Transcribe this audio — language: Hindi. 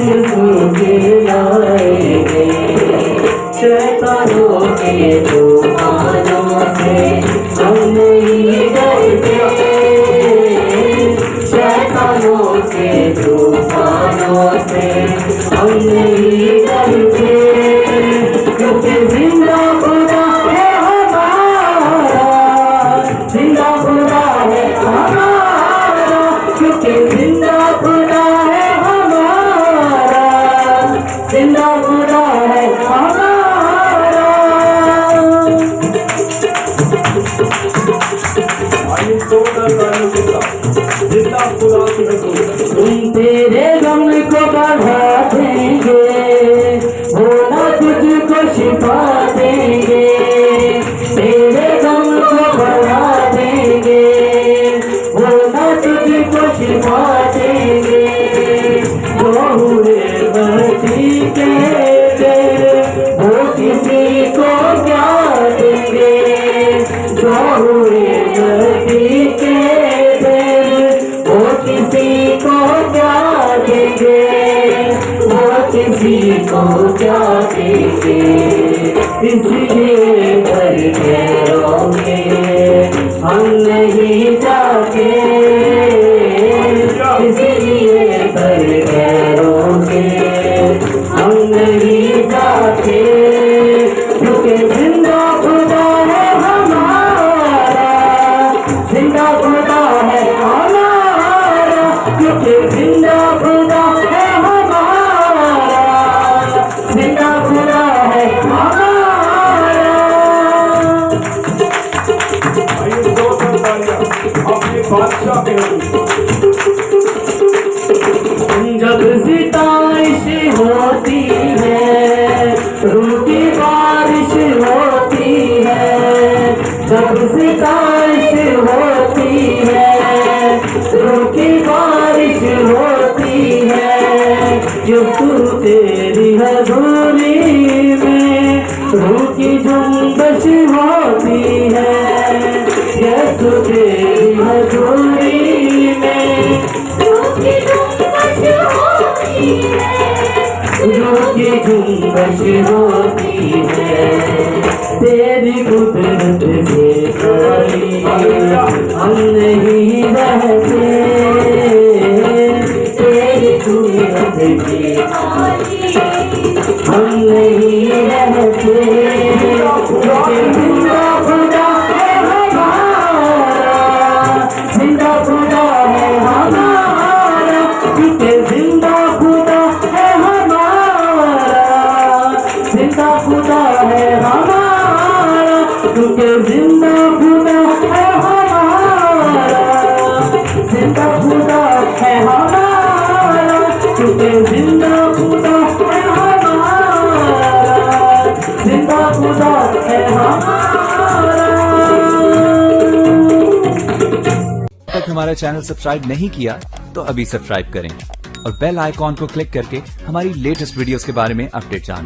सूखे लाएंगे, शैतानों के तूफानों से हम नहीं डरते, शैतानों के तूफानों से हम नहीं डरते, क्योंकि जिंदा खुदा है हमारा, जिंदा खुदा है हमारा, क्योंकि जिंदा खुदा है हमारा, जिंदा खुदा है हमारा। तुम तेरे गम को बढ़ा देंगे, भोला तुझको शिफा देंगे, तेरे गम को बढ़ा देंगे, भोला तुझको शिफा देंगे, जो हुए बच्ची के वो किसी को क्या देंगे, जो हुए बच्ची के वो किसी को क्या देंगे, वो किसी को क्या देंगे, इसलिए घर के रोंगे हम नहीं जाते, इसलिए घर के रोंगे हम नहीं जाते, क्योंकि जिंदा खुदा है हमारा, जिंदा खुदा है हमारा, क्योंकि जिंदा खुदा है हमारा, जिंदा खुदा है हमारा। जब सितारिश होती है, रूह की बारिश होती है, जब सितारिश होती है, रूह की बारिश होती है, यीशु तेरी हजूरी में रूह की जुम्बश होती है, यीशु तेरी हजूरी में रूह की जुम्बश होती है, रूह की जुम्बश होती है, तेरी कुदरत से खाली हम नहीं रहते, तेरी कुदरत से खाली हम नहीं रहते, जिंदा खुदा है हमारा, जिंदा खुदा है हमारा, क्योंकि जिंदा खुदा है हमारा, जिंदा खुदा है हमारा, क्योंकि जिंदा खुदा है हमारा, जिंदा खुदा है हमारा, क्योंकि जिंदा खुदा है हमारा, जिंदा खुदा है हमारा। तक हमारा चैनल सब्सक्राइब नहीं किया तो अभी सब्सक्राइब करें और बेल आइकॉन को क्लिक करके हमारी लेटेस्ट वीडियोस के बारे में अपडेट जानें।